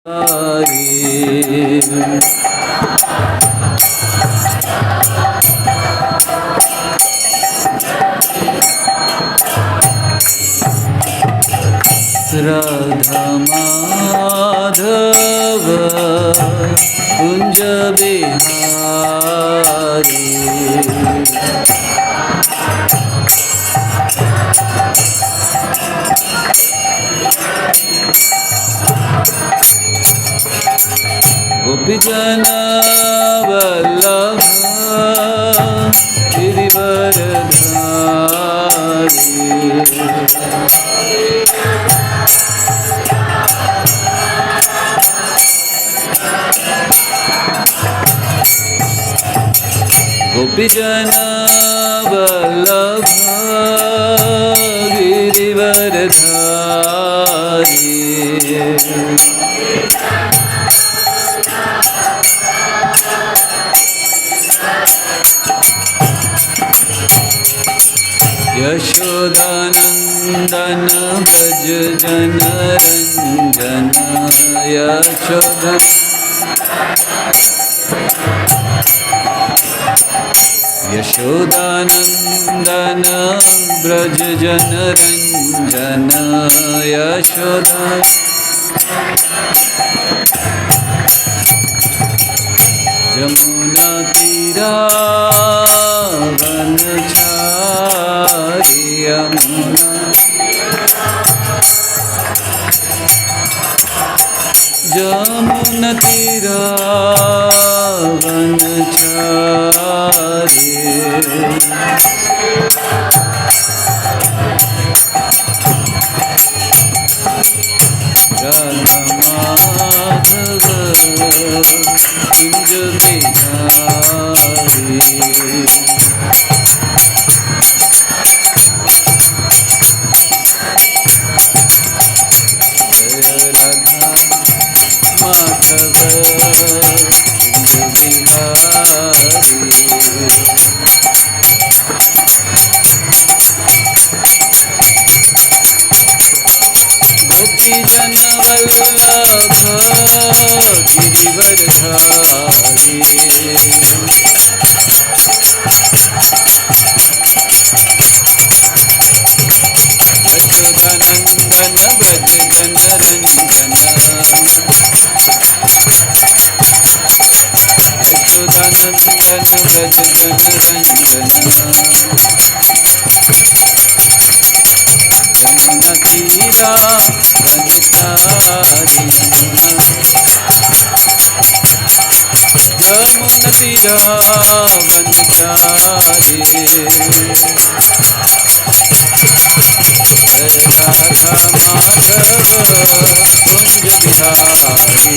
राधा माधव कुंज बिहारी गोपीजन वल्लभ गिरिवरधारी गोपीजन वल्लभ गिरिवरधारी यशोदानंदन व्रज जनरंजन यशोदानंदन व्रज जनरंजन यशोदा जमुना तीरा वनचारी यमुना जमुना तीरा वनचारी राधा माधव कुंज बिहारी राधा माधव कुंज बिहारी गोपीजन वल्लभ गिरिवरधारी यशोदानंदन व्रज जनरंजन यशोदानंदन व्रज जनरंजन यमुना तीरा वनचारी यमुना तीरा वनचारी राधा माधव कुंज बिहारी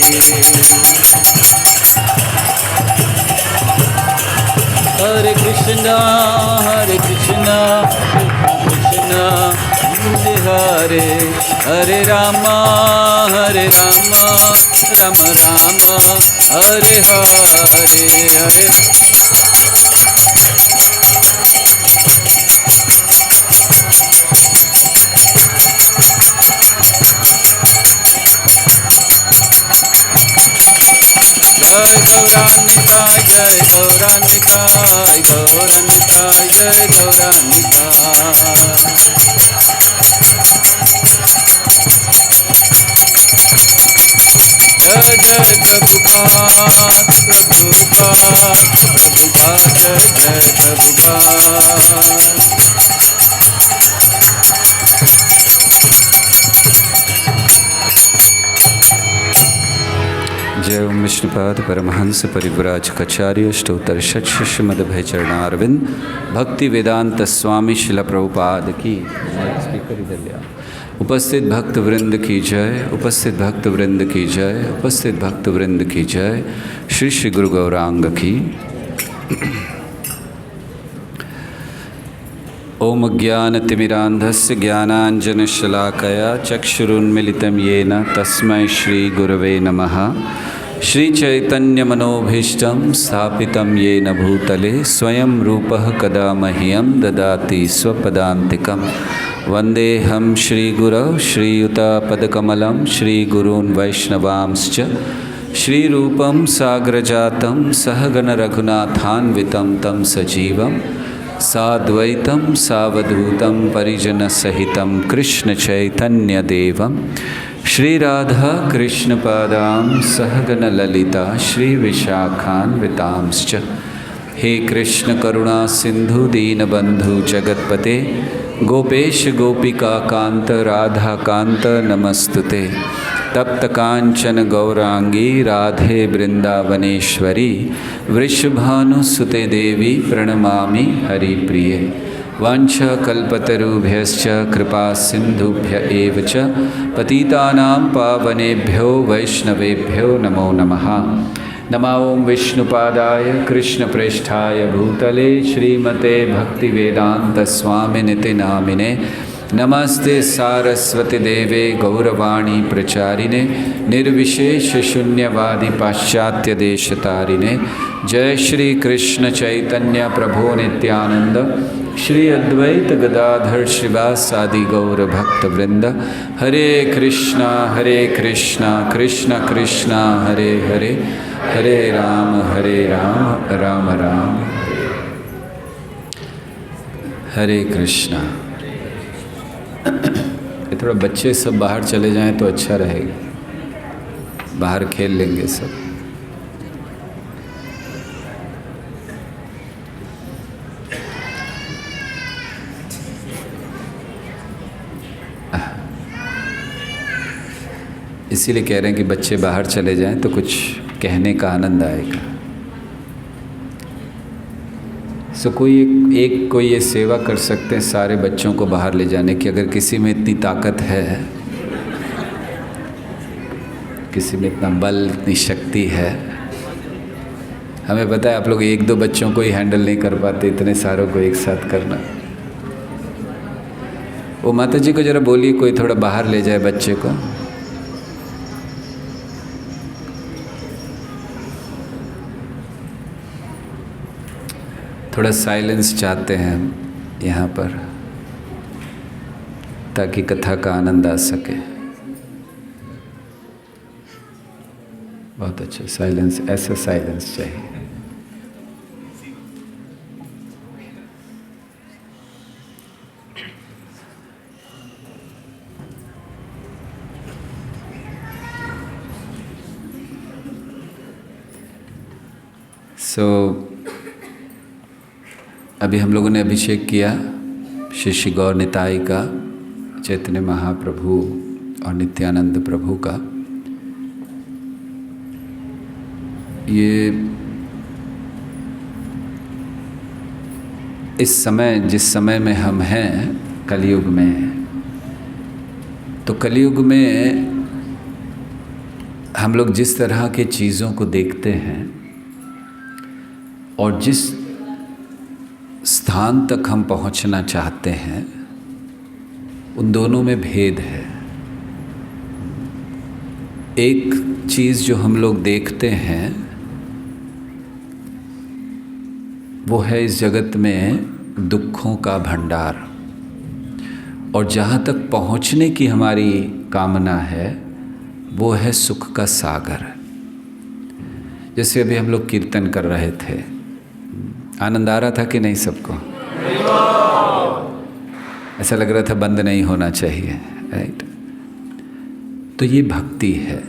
हरे कृष्णा कृष्णा हरे हरे रामा राम राम हरे हरे हरे जय गौरानिताय जय गौरानिताय गौरानिताय जय गौरानिताय जय जय प्रभुपाद प्रभुपाद प्रभुपाद जय जय प्रभुपाद जय ओम विष्णुपाद परमहंस परिव्राजकाचार्य स्तोत्र शिष्य श्रीमद्भय चरणारविंद भक्ति वेदांत स्वामी शिला प्रभुपाद की स्पीकर इधर लिया। उपस्थित भक्त वृंद की जय, उपस्थित भक्त वृंद की जय, उपस्थित भक्त वृंद की जय। श्री श्री गुरु गौरांग की। ओम ज्ञानतिमिरान्धस्य ज्ञानाञ्जनशलाकया चक्षुरुन्मिलितं येन तस्मै श्री गुरवे नमः। श्री चैतन्यमनोभीष्टं स्थापितं येन भूतले स्वयं रूपः कदा मह्यं ददाति स्वपदान्तिकम्। वन्देऽहं श्रीगुरौ श्रीयुतापदकमलं श्रीगुरून् वैष्णवांश्च श्रीरूपं साग्रजातं सहगणरघुनाथान्वितं तं सजीवं साद्वैतं सावधूतं परिजनसहितं कृष्णचैतन्यदेवं श्रीराधा कृष्णपादां सहगणललिता श्रीविशाखान्वितांश्च। हे कृष्ण करुणा सिंधु दीनबंधु जगतपते गोपेश गोपिका कांत राधा कांत नमस्तुते। तप्त कांचन गौरांगी राधे वृंदावनेश्वरी वृषभानुसुते देवी प्रणमामि हरिप्रिये। वाञ्छाकल्पतरुभ्यश्च कृपा सिन्धुभ्य एव च पतितानां पावनेभ्यो वैष्णवेभ्यो नमो नमः। नमो ओं विष्णुपादाय कृष्णप्रेष्ठाय भूतले श्रीमते भक्तिवेदांत स्वामिनिति नामिने नमस्ते सारस्वती देवे गौरवाणी प्रचारिणे निर्विशेष शून्यवादी पाश्चात्य देशतारिणे। जय श्री कृष्ण चैतन्य प्रभो नित्यानंद श्री अद्वैत गदाधर श्रीवासादि गौर भक्त वृंद। हरे कृष्णा कृष्ण कृष्णा हरे हरे हरे राम राम राम हरे कृष्णा। थोड़ा बच्चे सब बाहर चले जाएं तो अच्छा रहेगा, बाहर खेल लेंगे सब। इसीलिए कह रहे हैं कि बच्चे बाहर चले जाएं तो कुछ कहने का आनंद आएगा। सो कोई ये सेवा कर सकते हैं सारे बच्चों को बाहर ले जाने की, अगर किसी में इतनी ताकत है, किसी में इतना बल, इतनी शक्ति है। हमें पता है आप लोग एक दो बच्चों को ही हैंडल नहीं कर पाते, इतने सारों को एक साथ करना। वो माता जी को जरा बोलिए कोई थोड़ा बाहर ले जाए बच्चे को। थोड़ा साइलेंस चाहते हैं हम यहाँ पर, ताकि कथा का आनंद आ सके। बहुत अच्छा साइलेंस, ऐसा साइलेंस चाहिए। अभी हम लोगों ने अभिषेक किया श्री श्री गौर निताई का, चैतन्य महाप्रभु और नित्यानंद प्रभु का। ये इस समय, जिस समय में हम हैं कलयुग में, तो कलयुग में हम लोग जिस तरह के चीज़ों को देखते हैं और जिस स्थान तक हम पहुंचना चाहते हैं, उन दोनों में भेद है। एक चीज़ जो हम लोग देखते हैं वो है इस जगत में दुखों का भंडार, और जहाँ तक पहुँचने की हमारी कामना है वो है सुख का सागर। जैसे अभी हम लोग कीर्तन कर रहे थे, आनंद आ रहा था कि नहीं सबको? ऐसा लग रहा था बंद नहीं होना चाहिए, राइट? तो ये भक्ति है,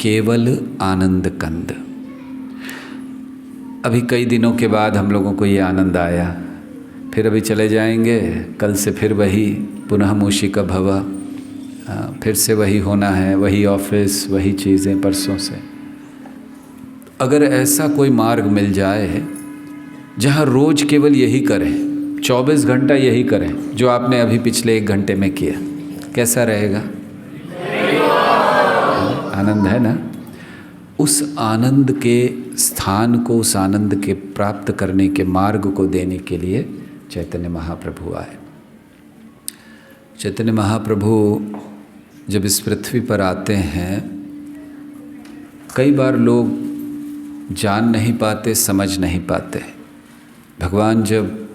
केवल आनंद कंद। अभी कई दिनों के बाद हम लोगों को ये आनंद आया, फिर अभी चले जाएंगे, कल से फिर वही पुनः मूषिका भव, फिर से वही होना है, वही ऑफिस, वही चीज़ें परसों से। अगर ऐसा कोई मार्ग मिल जाए जहाँ रोज़ केवल यही करें, 24 घंटा यही करें जो आपने अभी पिछले 1 घंटे में किया, कैसा रहेगा? आनंद है ना? उस आनंद के स्थान को, उस आनंद के प्राप्त करने के मार्ग को देने के लिए चैतन्य महाप्रभु आए। चैतन्य महाप्रभु जब इस पृथ्वी पर आते हैं, कई बार लोग जान नहीं पाते, समझ नहीं पाते। भगवान जब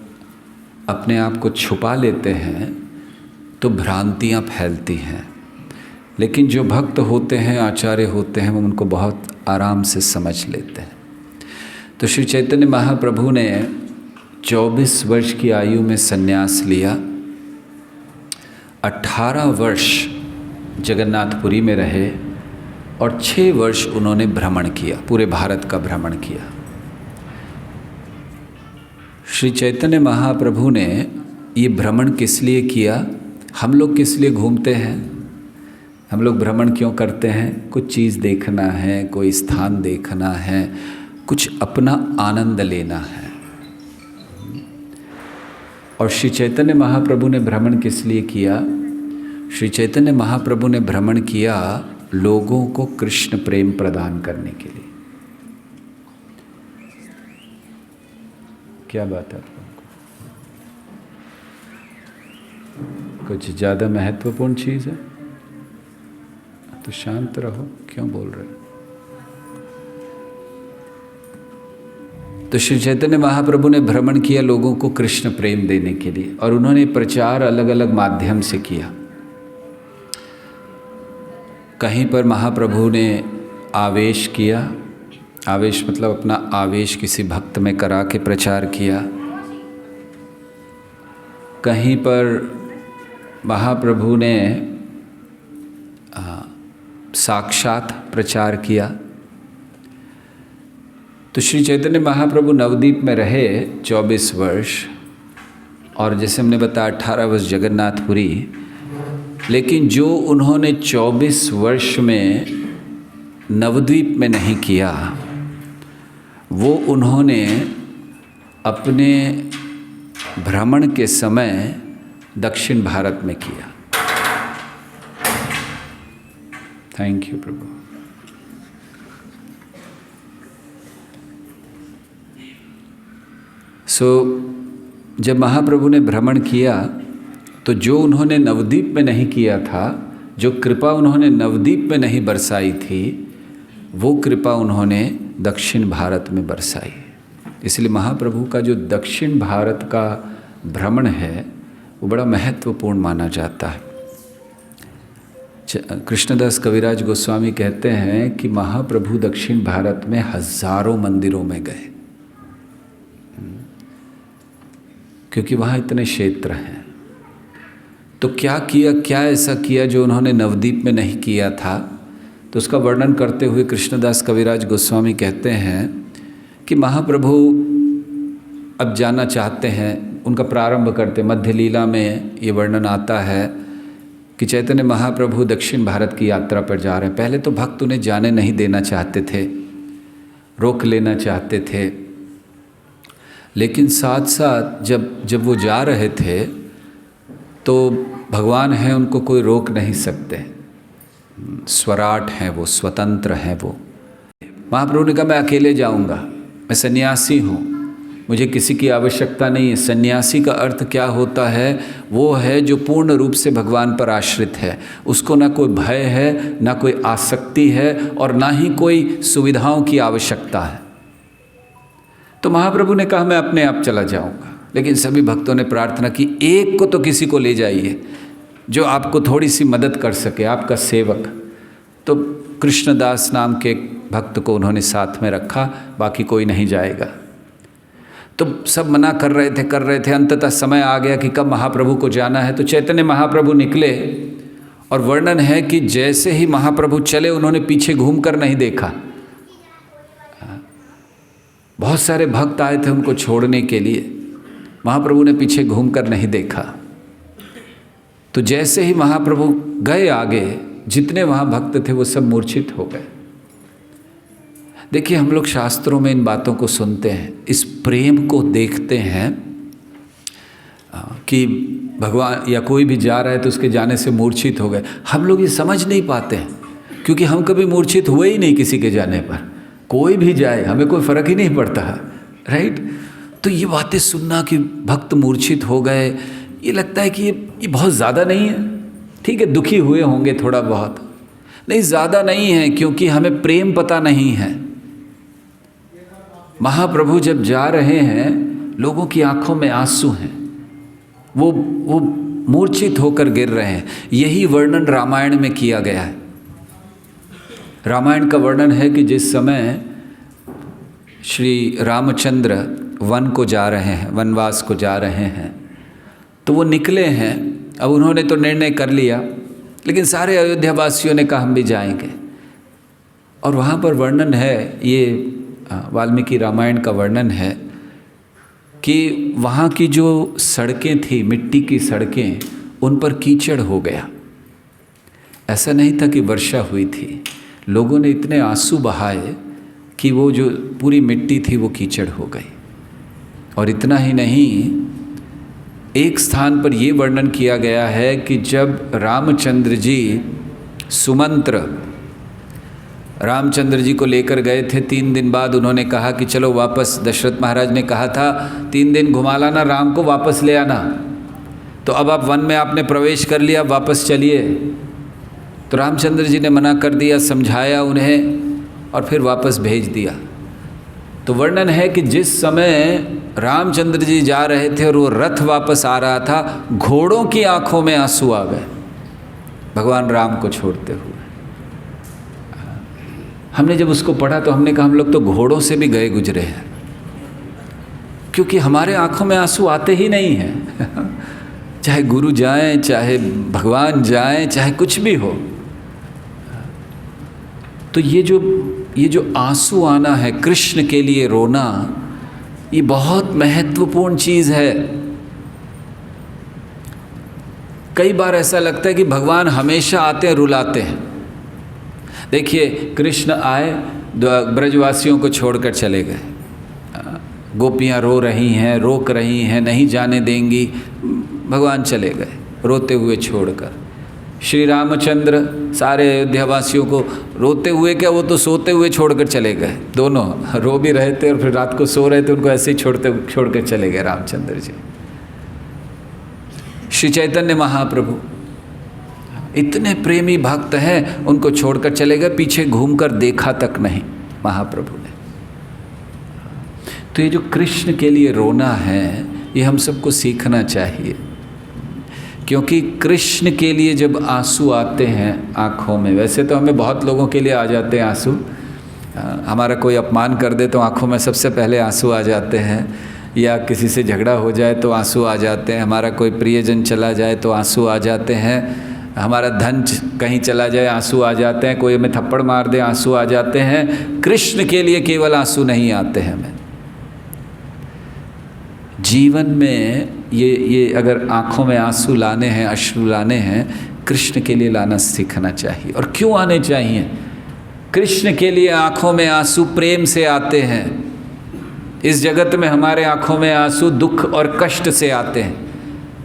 अपने आप को छुपा लेते हैं तो भ्रांतियाँ फैलती हैं, लेकिन जो भक्त होते हैं, आचार्य होते हैं, वो उनको बहुत आराम से समझ लेते हैं। तो श्री चैतन्य महाप्रभु ने 24 वर्ष की आयु में संन्यास लिया, 18 वर्ष जगन्नाथपुरी में रहे और 6 वर्ष उन्होंने भ्रमण किया, पूरे भारत का भ्रमण किया। श्री चैतन्य महाप्रभु ने ये भ्रमण किस लिए किया? हम लोग किस लिए घूमते हैं? हम लोग भ्रमण क्यों करते हैं? कुछ चीज़ देखना है, कोई स्थान देखना है, कुछ अपना आनंद लेना है। और श्री चैतन्य महाप्रभु ने भ्रमण किस लिए किया? श्री चैतन्य महाप्रभु ने भ्रमण किया लोगों को कृष्ण प्रेम प्रदान करने के लिए। क्या बात है? कुछ ज़्यादा महत्वपूर्ण चीज़ है तो शांत रहो, क्यों बोल रहे हो? तो श्री चैतन्य महाप्रभु ने भ्रमण किया लोगों को कृष्ण प्रेम देने के लिए, और उन्होंने प्रचार अलग अलग माध्यम से किया। कहीं पर महाप्रभु ने आवेश किया, आवेश मतलब अपना आवेश किसी भक्त में करा के प्रचार किया। कहीं पर महाप्रभु ने साक्षात प्रचार किया। तो श्री चैतन्य महाप्रभु नवद्वीप में रहे 24 वर्ष, और जैसे हमने बताया 18 वर्ष जगन्नाथपुरी। लेकिन जो उन्होंने 24 वर्ष में नवद्वीप में नहीं किया, वो उन्होंने अपने भ्रमण के समय दक्षिण भारत में किया। थैंक यू प्रभु। जब महाप्रभु ने भ्रमण किया तो जो उन्होंने नवद्वीप में नहीं किया था, जो कृपा उन्होंने नवद्वीप में नहीं बरसाई थी, वो कृपा उन्होंने दक्षिण भारत में बरसाई। इसलिए महाप्रभु का जो दक्षिण भारत का भ्रमण है वो बड़ा महत्वपूर्ण माना जाता है। कृष्णदास कविराज गोस्वामी कहते हैं कि महाप्रभु दक्षिण भारत में हजारों मंदिरों में गए, क्योंकि वहाँ इतने क्षेत्र हैं। तो क्या किया, क्या ऐसा किया जो उन्होंने नवद्वीप में नहीं किया था? तो उसका वर्णन करते हुए कृष्णदास कविराज गोस्वामी कहते हैं कि महाप्रभु अब जाना चाहते हैं, उनका प्रारंभ करते मध्य लीला में ये वर्णन आता है कि चैतन्य महाप्रभु दक्षिण भारत की यात्रा पर जा रहे हैं। पहले तो भक्त उन्हें जाने नहीं देना चाहते थे, रोक लेना चाहते थे, लेकिन साथ साथ जब वो जा रहे थे तो भगवान हैं, उनको कोई रोक नहीं सकते, स्वराट हैं वो, स्वतंत्र हैं वो। महाप्रभु ने कहा मैं अकेले जाऊंगा, मैं सन्यासी हूँ, मुझे किसी की आवश्यकता नहीं है। सन्यासी का अर्थ क्या होता है? वो है जो पूर्ण रूप से भगवान पर आश्रित है, उसको ना कोई भय है, ना कोई आसक्ति है, और ना ही कोई सुविधाओं की आवश्यकता है। तो महाप्रभु ने कहा मैं अपने आप चला जाऊंगा, लेकिन सभी भक्तों ने प्रार्थना की एक को तो किसी को ले जाइए जो आपको थोड़ी सी मदद कर सके, आपका सेवक। तो कृष्णदास नाम के भक्त को उन्होंने साथ में रखा, बाकी कोई नहीं जाएगा। तो सब मना कर रहे थे। अंततः समय आ गया कि कब महाप्रभु को जाना है। तो चैतन्य महाप्रभु निकले, और वर्णन है कि जैसे ही महाप्रभु चले उन्होंने पीछे घूम कर नहीं देखा। बहुत सारे भक्त आए थे उनको छोड़ने के लिए, महाप्रभु ने पीछे घूम कर नहीं देखा। तो जैसे ही महाप्रभु गए आगे, जितने वहाँ भक्त थे वो सब मूर्छित हो गए। देखिए, हम लोग शास्त्रों में इन बातों को सुनते हैं, इस प्रेम को देखते हैं कि भगवान या कोई भी जा रहा है तो उसके जाने से मूर्छित हो गए। हम लोग ये समझ नहीं पाते हैं, क्योंकि हम कभी मूर्छित हुए ही नहीं किसी के जाने पर। कोई भी जाए हमें कोई फ़र्क ही नहीं पड़ता, राइट। तो ये बातें सुनना कि भक्त मूर्छित हो गए, ये लगता है कि ये बहुत ज़्यादा नहीं है। ठीक है, दुखी हुए होंगे थोड़ा बहुत, नहीं ज़्यादा नहीं है, क्योंकि हमें प्रेम पता नहीं है। महाप्रभु जब जा रहे हैं, लोगों की आंखों में आंसू हैं, वो मूर्छित होकर गिर रहे हैं। यही वर्णन रामायण में किया गया है। रामायण का वर्णन है कि जिस समय श्री रामचंद्र वन को जा रहे हैं, वनवास को जा रहे हैं, तो वो निकले हैं। अब उन्होंने तो निर्णय कर लिया, लेकिन सारे अयोध्यावासियों ने कहा हम भी जाएंगे। और वहाँ पर वर्णन है, ये वाल्मीकि रामायण का वर्णन है कि वहाँ की जो सड़कें थी, मिट्टी की सड़कें, उन पर कीचड़ हो गया। ऐसा नहीं था कि वर्षा हुई थी, लोगों ने इतने आंसू बहाए कि वो जो पूरी मिट्टी थी वो कीचड़ हो गई। और इतना ही नहीं, एक स्थान पर ये वर्णन किया गया है कि जब रामचंद्र जी सुमंत्र रामचंद्र जी को लेकर गए थे, 3 दिन बाद उन्होंने कहा कि चलो वापस, दशरथ महाराज ने कहा था 3 दिन घुमा लाना, राम को वापस ले आना। तो अब आप वन में आपने प्रवेश कर लिया, वापस चलिए। तो रामचंद्र जी ने मना कर दिया, समझाया उन्हें और फिर वापस भेज दिया। तो वर्णन है कि जिस समय रामचंद्र जी जा रहे थे और वो रथ वापस आ रहा था, घोड़ों की आंखों में आंसू आ गए भगवान राम को छोड़ते हुए। हमने जब उसको पढ़ा तो हमने कहा हम लोग तो घोड़ों से भी गए गुजरे हैं, क्योंकि हमारे आंखों में आंसू आते ही नहीं हैं। चाहे गुरु जाएं, चाहे भगवान जाएं, चाहे कुछ भी हो। तो ये जो आंसू आना है, कृष्ण के लिए रोना, ये बहुत महत्वपूर्ण चीज़ है। कई बार ऐसा लगता है कि भगवान हमेशा आते हैं, रुलाते हैं। देखिए, कृष्ण आए, ब्रजवासियों को छोड़कर चले गए, गोपियाँ रो रही हैं, रोक रही हैं, नहीं जाने देंगी, भगवान चले गए रोते हुए छोड़कर। श्री रामचंद्र सारे अयोध्यावासियों को रोते हुए क्या, वो तो सोते हुए छोड़कर चले गए। दोनों रो भी रहे थे और फिर रात को सो रहे थे, उनको ऐसे ही छोड़कर चले गए रामचंद्र जी। श्री चैतन्य महाप्रभु इतने प्रेमी भक्त हैं, उनको छोड़कर चले गए, पीछे घूमकर देखा तक नहीं महाप्रभु ने। तो ये जो कृष्ण के लिए रोना है, ये हम सबको सीखना चाहिए, क्योंकि कृष्ण के लिए जब आंसू आते हैं आँखों में, वैसे तो हमें बहुत लोगों के लिए आ जाते हैं आंसू, हमारा कोई अपमान कर दे तो आँखों में सबसे पहले आंसू आ जाते हैं, या किसी से झगड़ा हो जाए तो आंसू आ जाते हैं, हमारा कोई प्रियजन चला जाए तो आंसू आ जाते हैं, हमारा धन कहीं चला जाए आंसू आ जाते हैं, कोई हमें थप्पड़ मार दे आंसू आ जाते हैं। कृष्ण के लिए केवल आंसू नहीं आते हैं हमें। जीवन में ये अगर आँखों में आंसू लाने हैं, अश्रु लाने हैं, कृष्ण के लिए लाना सीखना चाहिए। और क्यों आने चाहिए? कृष्ण के लिए आँखों में आंसू प्रेम से आते हैं। इस जगत में हमारे आँखों में आंसू दुख और कष्ट से आते हैं,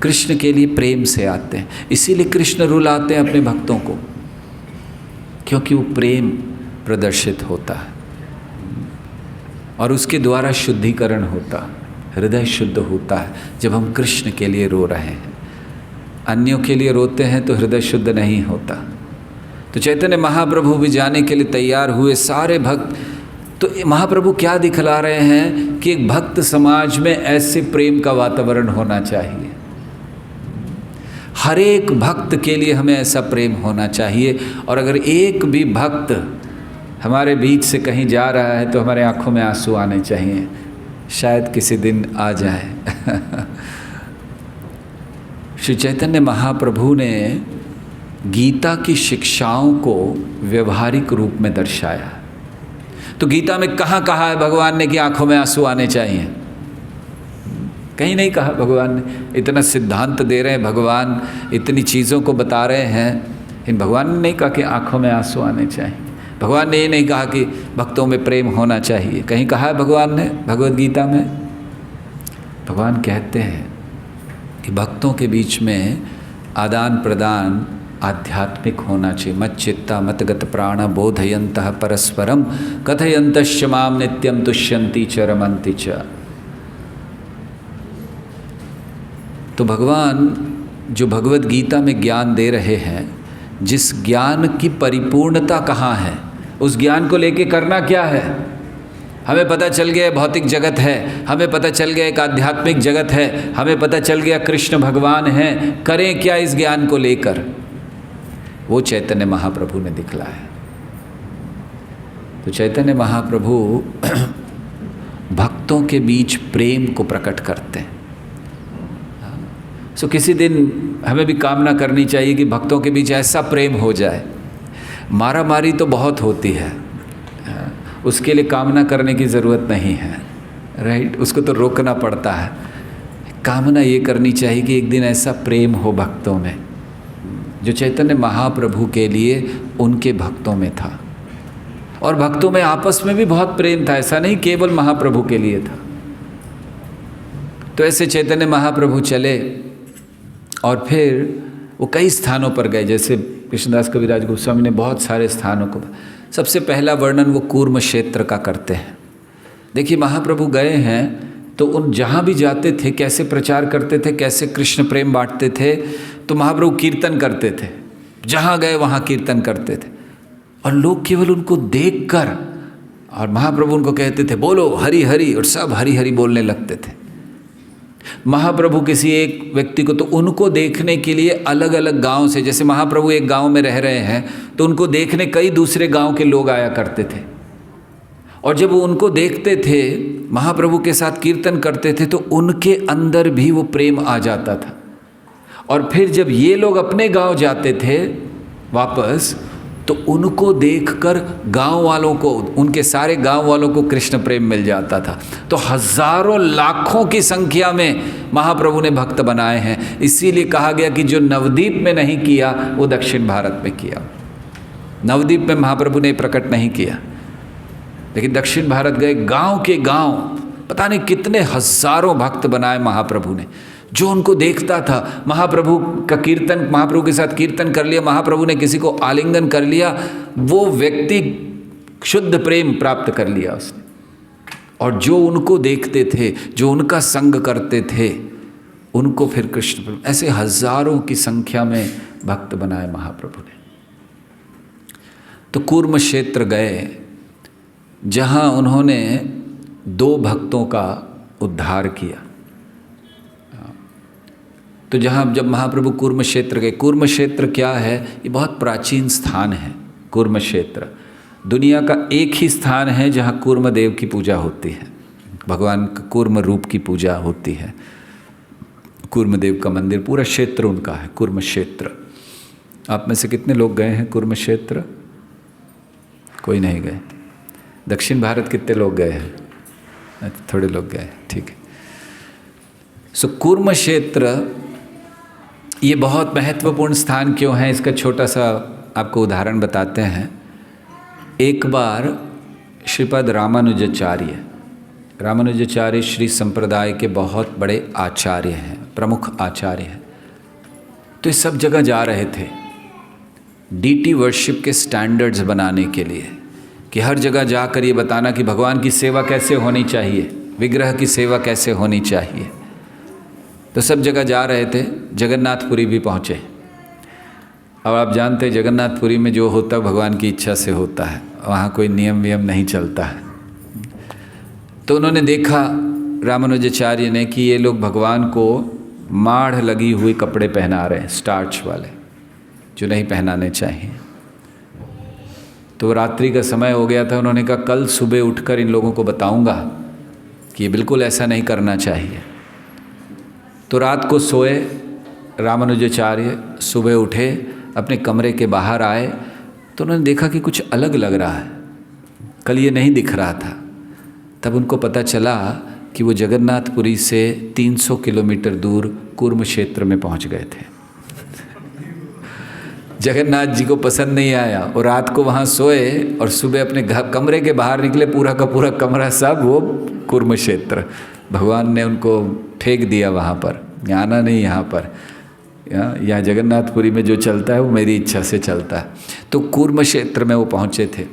कृष्ण के लिए प्रेम से आते हैं। इसीलिए कृष्ण रुलाते हैं अपने भक्तों को, क्योंकि वो प्रेम प्रदर्शित होता है और उसके द्वारा शुद्धिकरण होता है, हृदय शुद्ध होता है जब हम कृष्ण के लिए रो रहे हैं। अन्यों के लिए रोते हैं तो हृदय शुद्ध नहीं होता। तो चैतन्य महाप्रभु भी जाने के लिए तैयार हुए, सारे भक्त। तो महाप्रभु क्या दिखला रहे हैं कि एक भक्त समाज में ऐसे प्रेम का वातावरण होना चाहिए। हर एक भक्त के लिए हमें ऐसा प्रेम होना चाहिए। और अगर एक भी भक्त हमारे बीच से कहीं जा रहा है तो हमारे आंखों में आंसू आने चाहिए, शायद किसी दिन आ जाए। श्री चैतन्य महाप्रभु ने गीता की शिक्षाओं को व्यवहारिक रूप में दर्शाया। तो गीता में कहाँ कहा है भगवान ने कि आंखों में आंसू आने चाहिए? कहीं नहीं कहा भगवान ने। इतना सिद्धांत दे रहे हैं भगवान, इतनी चीज़ों को बता रहे हैं, इन भगवान ने नहीं कहा कि आंखों में आंसू आने चाहिए। भगवान ने ये नहीं कहा कि भक्तों में प्रेम होना चाहिए। कहीं कहा है भगवान ने भगवद गीता में? भगवान कहते हैं कि भक्तों के बीच में आदान प्रदान आध्यात्मिक होना चाहिए। मत चित्ता मतगत प्राण बोधयन्तः परस्परम कथयन्तश्च माम नित्यम तुष्यन्ति च रमन्ति च। तो भगवान जो भगवद गीता में ज्ञान दे रहे हैं, जिस ज्ञान की परिपूर्णता कहाँ है, उस ज्ञान को लेके करना क्या है? हमें पता चल गया भौतिक जगत है, हमें पता चल गया एक आध्यात्मिक जगत है, हमें पता चल गया कृष्ण भगवान हैं, करें क्या इस ज्ञान को लेकर? वो चैतन्य महाप्रभु ने दिखलाया। तो चैतन्य महाप्रभु भक्तों के बीच प्रेम को प्रकट करते हैं। सो किसी दिन हमें भी कामना करनी चाहिए कि भक्तों के बीच ऐसा प्रेम हो जाए। मारा मारी तो बहुत होती है, उसके लिए कामना करने की ज़रूरत नहीं है, राइट? उसको तो रोकना पड़ता है। कामना ये करनी चाहिए कि एक दिन ऐसा प्रेम हो भक्तों में जो चैतन्य महाप्रभु के लिए उनके भक्तों में था। और भक्तों में आपस में भी बहुत प्रेम था, ऐसा नहीं केवल महाप्रभु के लिए था। तो ऐसे चैतन्य महाप्रभु चले और फिर वो कई स्थानों पर गए, जैसे कृष्णदास कविराज गोस्वामी ने बहुत सारे स्थानों को। सबसे पहला वर्णन वो कूर्म क्षेत्र का करते हैं। देखिए महाप्रभु गए हैं तो उन जहाँ भी जाते थे कैसे प्रचार करते थे, कैसे कृष्ण प्रेम बांटते थे। तो महाप्रभु कीर्तन करते थे, जहाँ गए वहाँ कीर्तन करते थे और लोग केवल उनको देखकर, और महाप्रभु उनको कहते थे बोलो हरि हरि, और सब हरि हरि बोलने लगते थे। महाप्रभु किसी एक व्यक्ति को, तो उनको देखने के लिए अलग अलग गांव से, जैसे महाप्रभु एक गांव में रह रहे हैं तो उनको देखने कई दूसरे गांव के लोग आया करते थे। और जब वो उनको देखते थे, महाप्रभु के साथ कीर्तन करते थे, तो उनके अंदर भी वो प्रेम आ जाता था। और फिर जब ये लोग अपने गांव जाते थे वापस, तो उनको देखकर गांव वालों को, उनके सारे गांव वालों को कृष्ण प्रेम मिल जाता था। तो हजारों लाखों की संख्या में महाप्रभु ने भक्त बनाए हैं। इसीलिए कहा गया कि जो नवद्वीप में नहीं किया वो दक्षिण भारत में किया। नवद्वीप में महाप्रभु ने प्रकट नहीं किया, लेकिन दक्षिण भारत गए, गांव के गांव पता नहीं कितने हजारों भक्त बनाए महाप्रभु ने। जो उनको देखता था, महाप्रभु का कीर्तन, महाप्रभु के साथ कीर्तन कर लिया, महाप्रभु ने किसी को आलिंगन कर लिया, वो व्यक्ति शुद्ध प्रेम प्राप्त कर लिया उसने। और जो उनको देखते थे, जो उनका संग करते थे, उनको फिर कृष्ण प्रेम, ऐसे हजारों की संख्या में भक्त बनाए महाप्रभु ने। तो कूर्म क्षेत्र गए, जहाँ उन्होंने 2 भक्तों का उद्धार किया। तो जहाँ जब महाप्रभु कूर्म क्षेत्र गए, कूर्म क्षेत्र क्या है? ये बहुत प्राचीन स्थान है। कूर्म क्षेत्र दुनिया का एक ही स्थान है जहाँ कूर्म देव की पूजा होती है, भगवान कूर्म रूप की पूजा होती है। कूर्म देव का मंदिर, पूरा क्षेत्र उनका है कूर्म क्षेत्र। आप में से कितने लोग गए हैं कूर्म क्षेत्र? कोई नहीं गए। दक्षिण भारत कितने लोग गए हैं? थोड़े लोग गए, ठीक है। सो कूर्म क्षेत्र ये बहुत महत्वपूर्ण स्थान क्यों है, इसका छोटा सा आपको उदाहरण बताते हैं। एक बार श्रीपद रामानुजाचार्य श्री संप्रदाय के बहुत बड़े आचार्य हैं, प्रमुख आचार्य हैं। तो ये सब जगह जा रहे थे डीटी वर्शिप के स्टैंडर्ड्स बनाने के लिए, कि हर जगह जाकर ये बताना कि भगवान की सेवा कैसे होनी चाहिए, विग्रह की सेवा कैसे होनी चाहिए। तो सब जगह जा रहे थे, जगन्नाथपुरी भी पहुँचे। अब आप जानते हैं जगन्नाथपुरी में जो होता है भगवान की इच्छा से होता है, वहाँ कोई नियम वियम नहीं चलता है। तो उन्होंने देखा रामानुजाचार्य ने कि ये लोग भगवान को माढ़ लगी हुई कपड़े पहना रहे हैं, स्टार्च वाले, जो नहीं पहनाने चाहिए। तो रात्रि का समय हो गया था। उन्होंने कहा कल सुबह उठकर इन लोगों को बताऊंगा कि बिल्कुल ऐसा नहीं करना चाहिए। तो रात को सोए रामानुजाचार्य, सुबह उठे, अपने कमरे के बाहर आए तो उन्होंने देखा कि कुछ अलग लग रहा है, कल ये नहीं दिख रहा था। तब उनको पता चला कि वो जगन्नाथपुरी से 300 किलोमीटर दूर कूर्म क्षेत्र में पहुंच गए थे। जगन्नाथ जी को पसंद नहीं आया और रात को वहाँ सोए और सुबह अपने कमरे के बाहर निकले, पूरा का पूरा कमरा सब वो कूर्म क्षेत्र। भगवान ने उनको फेंक दिया वहाँ पर, आना नहीं यहाँ पर, यहाँ जगन्नाथपुरी में जो चलता है वो मेरी इच्छा से चलता है। तो कूर्म क्षेत्र में वो पहुँचे थे।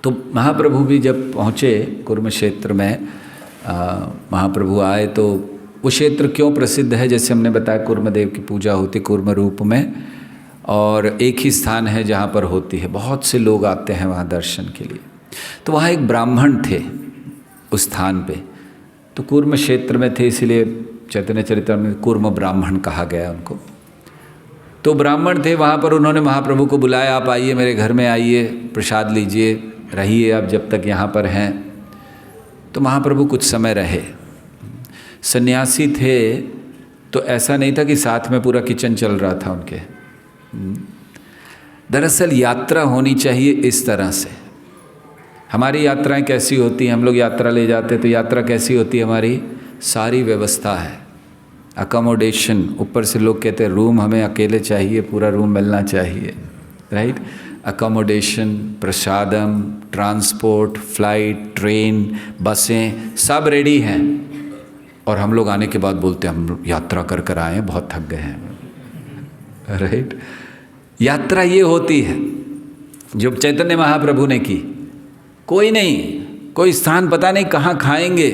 तो महाप्रभु भी जब पहुँचे कूर्म क्षेत्र में, महाप्रभु आए तो वो क्षेत्र क्यों प्रसिद्ध है, जैसे हमने बताया कूर्म देव की पूजा होती कूर्म रूप में, और एक ही स्थान है जहाँ पर होती है, बहुत से लोग आते हैं वहाँ दर्शन के लिए। तो वहाँ एक ब्राह्मण थे, उस स्थान पे। तो कूर्म क्षेत्र में थे, इसीलिए चैतन्य चरितामृत में कूर्म ब्राह्मण कहा गया उनको। तो ब्राह्मण थे वहाँ पर, उन्होंने महाप्रभु को बुलाया, आप आइए मेरे घर में आइए, प्रसाद लीजिए, रहिए आप जब तक यहाँ पर हैं। तो महाप्रभु कुछ समय रहे। सन्यासी थे तो ऐसा नहीं था कि साथ में पूरा किचन चल रहा था उनके। दरअसल यात्रा होनी चाहिए इस तरह से। हमारी यात्राएं कैसी होती हैं, हम लोग यात्रा ले जाते तो यात्रा कैसी होती है, हमारी सारी व्यवस्था है, अकोमोडेशन, ऊपर से लोग कहते हैं रूम हमें अकेले चाहिए, पूरा रूम मिलना चाहिए, राइट। अकोमोडेशन, प्रसादम, ट्रांसपोर्ट, फ्लाइट, ट्रेन, बसें सब रेडी हैं। और हम लोग आने के बाद बोलते हैं हम यात्रा कर कर आए हैं, बहुत थक गए हैं, राइट। यात्रा ये होती है जो चैतन्य महाप्रभु ने की। कोई नहीं, कोई स्थान पता नहीं कहाँ खाएंगे,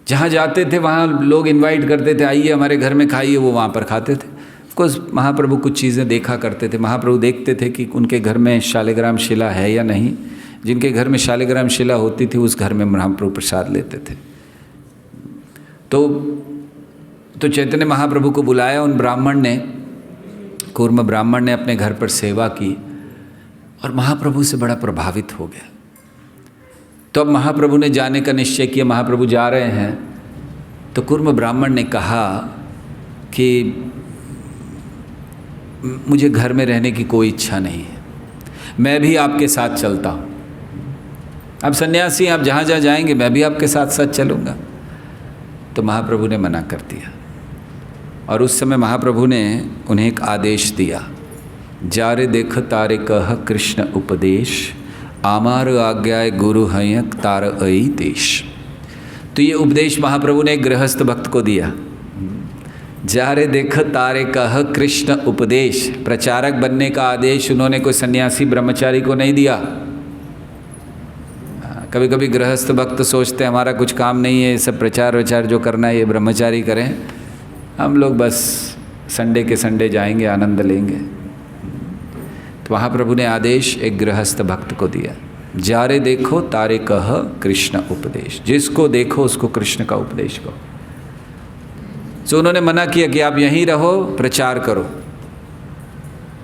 जहाँ जाते थे वहाँ लोग इनवाइट करते थे, आइए हमारे घर में खाइए, वो वहाँ पर खाते थे। ऑफकोर्स महाप्रभु कुछ चीज़ें देखा करते थे। महाप्रभु देखते थे कि उनके घर में शालिग्राम शिला है या नहीं। जिनके घर में शालिग्राम शिला होती थी उस घर में महाप्रभु प्रसाद लेते थे। तो चैतन्य महाप्रभु को बुलाया उन ब्राह्मण ने, कूर्म ब्राह्मण ने अपने घर पर सेवा की और महाप्रभु से बड़ा प्रभावित हो गया। तो अब महाप्रभु ने जाने का निश्चय किया, महाप्रभु जा रहे हैं। तो कूर्म ब्राह्मण ने कहा कि मुझे घर में रहने की कोई इच्छा नहीं है, मैं भी आपके साथ चलता हूँ। आप सन्यासी, आप जहाँ जहाँ जाएंगे मैं भी आपके साथ साथ चलूँगा। तो महाप्रभु ने मना कर दिया और उस समय महाप्रभु ने उन्हें एक आदेश दिया, जारे देख तारे कह कृष्ण उपदेश, आमार आज्ञाए गुरु हयक तार अई देश। तो ये उपदेश महाप्रभु ने एक गृहस्थ भक्त को दिया। जारे देख तारे कह कृष्ण उपदेश, प्रचारक बनने का आदेश उन्होंने कोई सन्यासी ब्रह्मचारी को नहीं दिया। कभी कभी गृहस्थ भक्त सोचते हैं हमारा कुछ काम नहीं है, सब प्रचार विचार जो करना है ये ब्रह्मचारी करें, हम लोग बस संडे के संडे जाएंगे, आनंद लेंगे। तो महाप्रभु ने आदेश एक गृहस्थ भक्त को दिया, जारे देखो तारे कह कृष्ण उपदेश, जिसको देखो उसको कृष्ण का उपदेश करो। तो उन्होंने मना किया कि आप यहीं रहो, प्रचार करो।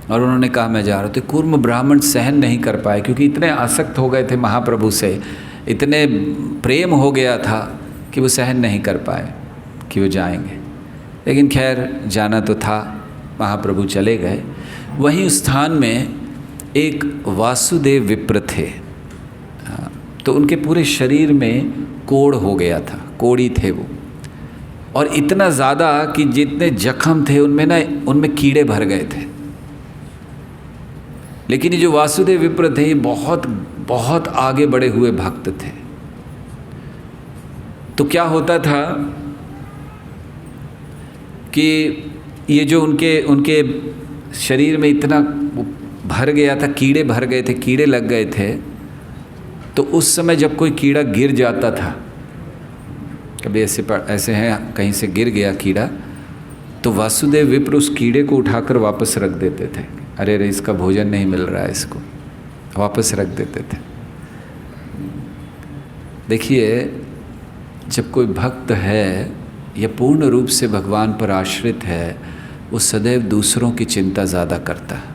और उन्होंने कहा मैं जा रहा हूँ। तो कूर्म ब्राह्मण सहन नहीं कर पाए, क्योंकि इतने आसक्त हो गए थे महाप्रभु से, इतने प्रेम हो गया था कि वो सहन नहीं कर पाए कि वो जाएंगे। लेकिन खैर जाना तो था, महाप्रभु चले गए। वहीं उस स्थान में एक वासुदेव विप्र थे। तो उनके पूरे शरीर में कोढ़ हो गया था, कोढ़ी थे वो, और इतना ज़्यादा कि जितने जख्म थे उनमें कीड़े भर गए थे। लेकिन ये जो वासुदेव विप्र थे ये बहुत बहुत आगे बढ़े हुए भक्त थे। तो क्या होता था कि ये जो उनके शरीर में इतना भर गया था, कीड़े भर गए थे, कीड़े लग गए थे। तो उस समय जब कोई कीड़ा गिर जाता था, कभी ऐसे हैं कहीं से गिर गया कीड़ा, तो वासुदेव विप्र उस कीड़े को उठाकर वापस रख देते थे। अरे इसका भोजन नहीं मिल रहा है, इसको वापस रख देते थे। देखिए, जब कोई भक्त है या पूर्ण रूप से भगवान पर आश्रित है, वो सदैव दूसरों की चिंता ज़्यादा करता है।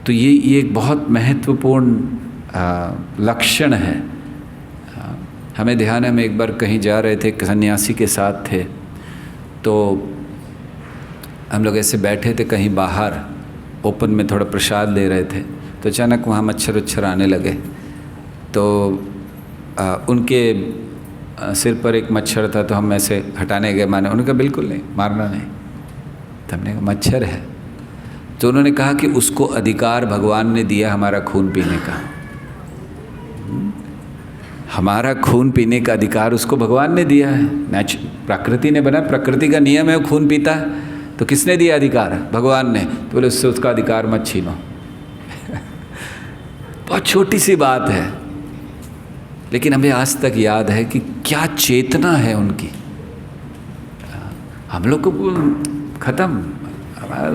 तो ये एक बहुत महत्वपूर्ण लक्षण है। हमें ध्यान है, हम एक बार कहीं जा रहे थे, सन्यासी के साथ थे। तो हम लोग ऐसे बैठे थे कहीं बाहर, ओपन में थोड़ा प्रसाद ले रहे थे। तो अचानक वहाँ मच्छर आने लगे। तो उनके सिर पर एक मच्छर था, तो हम ऐसे हटाने गए, माने उन्होंने कहा बिल्कुल नहीं, मारना नहीं। तो हमने कहा मच्छर है। तो उन्होंने कहा कि उसको अधिकार भगवान ने दिया हमारा खून पीने का। हमारा खून पीने का अधिकार उसको भगवान ने दिया है। प्रकृति ने बना, प्रकृति का नियम है, वो खून पीता है। तो किसने दिया अधिकार? भगवान ने। तो बोले उससे उसका अधिकार मत छीनो। बहुत छोटी सी बात है, लेकिन हमें आज तक याद है कि क्या चेतना है उनकी। हम लोग को ख़त्म,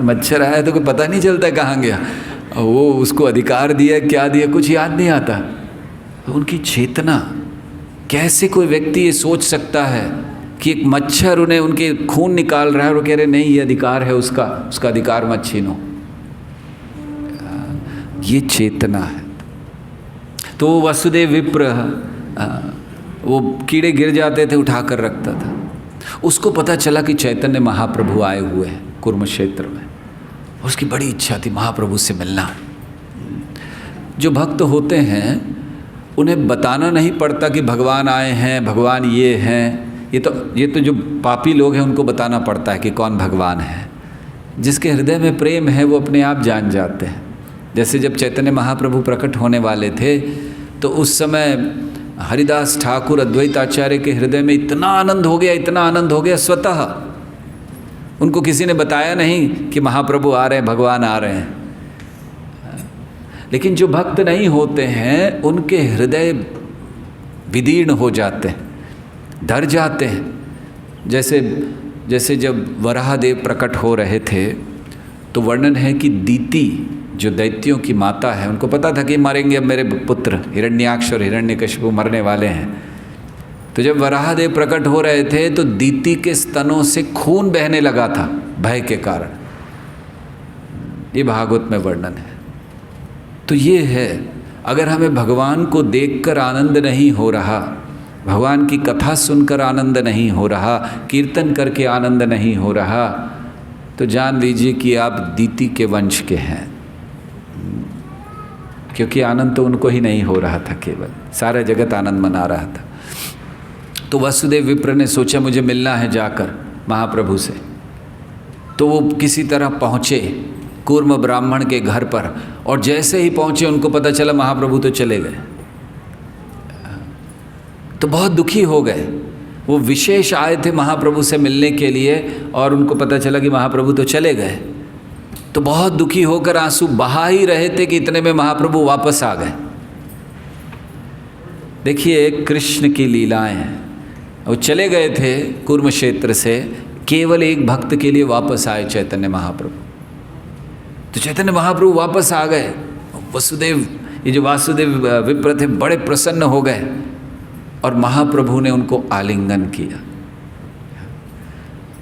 मच्छर आया तो कोई पता नहीं चलता कहाँ गया, वो उसको अधिकार दिया क्या दिया कुछ याद नहीं आता। उनकी चेतना, कैसे कोई व्यक्ति ये सोच सकता है कि एक मच्छर उन्हें उनके खून निकाल रहा है और वो कह रहे नहीं ये अधिकार है उसका अधिकार मत छीनो। ये चेतना है। तो वसुदेव विप्र वो कीड़े गिर जाते थे उठा कर रखता था। उसको पता चला कि चैतन्य महाप्रभु आए हुए हैं कुरुक्षेत्र में। उसकी बड़ी इच्छा थी महाप्रभु से मिलना। जो भक्त होते हैं उन्हें बताना नहीं पड़ता कि भगवान आए हैं, भगवान ये हैं। ये तो जो पापी लोग हैं उनको बताना पड़ता है कि कौन भगवान है। जिसके हृदय में प्रेम है वो अपने आप जान जाते हैं। जैसे जब चैतन्य महाप्रभु प्रकट होने वाले थे तो उस समय हरिदास ठाकुर अद्वैताचार्य के हृदय में इतना आनंद हो गया स्वतः। उनको किसी ने बताया नहीं कि महाप्रभु आ रहे हैं, भगवान आ रहे हैं। लेकिन जो भक्त नहीं होते हैं उनके हृदय विदीर्ण हो जाते हैं, डर जाते हैं। जैसे जब वराहदेव प्रकट हो रहे थे तो वर्णन है कि दीति जो दैत्यों की माता है, उनको पता था कि मरेंगे अब मेरे पुत्र हिरण्याक्ष और हिरण्यकशिपु मरने वाले हैं। तो जब वराहदेव प्रकट हो रहे थे तो दीति के स्तनों से खून बहने लगा था भय के कारण। ये भागवत में वर्णन है। तो ये है, अगर हमें भगवान को देखकर आनंद नहीं हो रहा, भगवान की कथा सुनकर आनंद नहीं हो रहा, कीर्तन करके आनंद नहीं हो रहा, तो जान लीजिए कि आप दीति के वंश के हैं। क्योंकि आनंद तो उनको ही नहीं हो रहा था, केवल सारा जगत आनंद मना रहा था। तो वसुदेव विप्र ने सोचा मुझे मिलना है जाकर महाप्रभु से। तो वो किसी तरह पहुँचे कूर्म ब्राह्मण के घर पर, और जैसे ही पहुँचे उनको पता चला महाप्रभु तो चले गए। तो बहुत दुखी हो गए। वो विशेष आए थे महाप्रभु से मिलने के लिए और उनको पता चला कि महाप्रभु तो चले गए। तो बहुत दुखी होकर आंसू बहा ही रहे थे कि इतने में महाप्रभु वापस आ गए। देखिए कृष्ण की लीलाएं हैं। वो चले गए थे कुरुक्षेत्र से, केवल एक भक्त के लिए वापस आए चैतन्य महाप्रभु। तो चैतन्य महाप्रभु वापस आ गए। वसुदेव, ये जो वासुदेव विप्र थे, बड़े प्रसन्न हो गए और महाप्रभु ने उनको आलिंगन किया।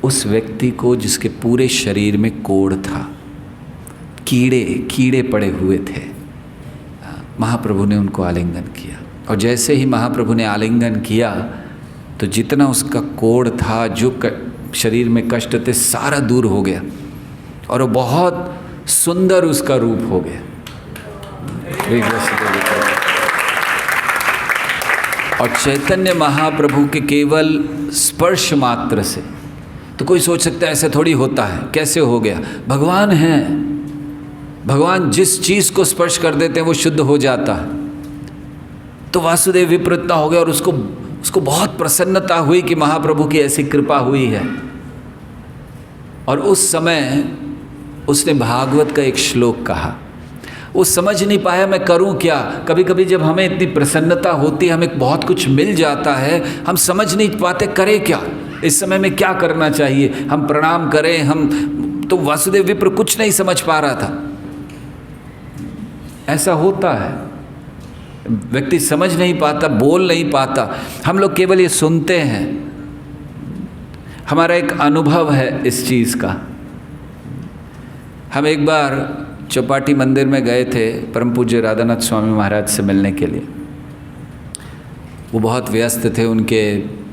उस व्यक्ति को जिसके पूरे शरीर में कोढ़ था, कीड़े पड़े हुए थे, महाप्रभु ने उनको आलिंगन किया। और जैसे ही महाप्रभु ने आलिंगन किया तो जितना उसका कोढ़ था, जो शरीर में कष्ट थे, सारा दूर हो गया और वो बहुत सुंदर उसका रूप हो गया। और चैतन्य महाप्रभु के केवल स्पर्श मात्र से, तो कोई सोच सकता है ऐसे थोड़ी होता है, कैसे हो गया? भगवान हैं, भगवान जिस चीज़ को स्पर्श कर देते हैं वो शुद्ध हो जाता है। तो वासुदेव विप्रता हो गया और उसको बहुत प्रसन्नता हुई कि महाप्रभु की ऐसी कृपा हुई है। और उस समय उसने भागवत का एक श्लोक कहा। वो समझ नहीं पाया मैं करूं क्या। कभी कभी जब हमें इतनी प्रसन्नता होती है, हमें बहुत कुछ मिल जाता है, हम समझ नहीं पाते करें क्या, इस समय में क्या करना चाहिए, हम प्रणाम करें, हम तो वासुदेव विप्र कुछ नहीं समझ पा रहा था। ऐसा होता है, व्यक्ति समझ नहीं पाता, बोल नहीं पाता। हम लोग केवल ये सुनते हैं। हमारा एक अनुभव है इस चीज़ का। हम एक बार चौपाटी मंदिर में गए थे परम पूज्य राधानाथ स्वामी महाराज से मिलने के लिए। वो बहुत व्यस्त थे, उनके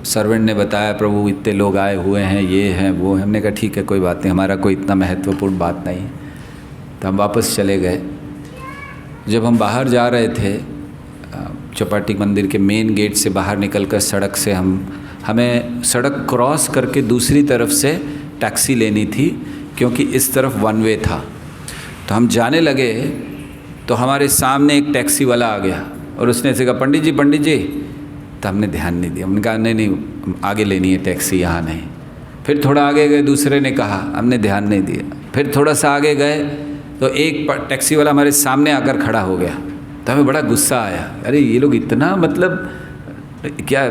सर्वेंट ने बताया प्रभु इतने लोग आए हुए हैं, ये हैं वो हैं। हमने कहा ठीक है कोई बात नहीं, हमारा कोई इतना महत्वपूर्ण बात नहीं। तो हम वापस चले गए। जब हम बाहर जा रहे थे, चौपाटी मंदिर के मेन गेट से बाहर निकलकर सड़क से हमें सड़क क्रॉस करके दूसरी तरफ से टैक्सी लेनी थी, क्योंकि इस तरफ वन वे था। तो हम जाने लगे तो हमारे सामने एक टैक्सी वाला आ गया और उसने ऐसे कहा पंडित जी। तो हमने ध्यान नहीं दिया। हमने कहा नहीं आगे लेनी है टैक्सी, यहाँ नहीं। फिर थोड़ा आगे गए, दूसरे ने कहा, हमने ध्यान नहीं दिया। फिर थोड़ा सा आगे गए तो एक टैक्सी वाला हमारे सामने आकर खड़ा हो गया। तो हमें बड़ा गुस्सा आया, अरे ये लोग इतना मतलब क्या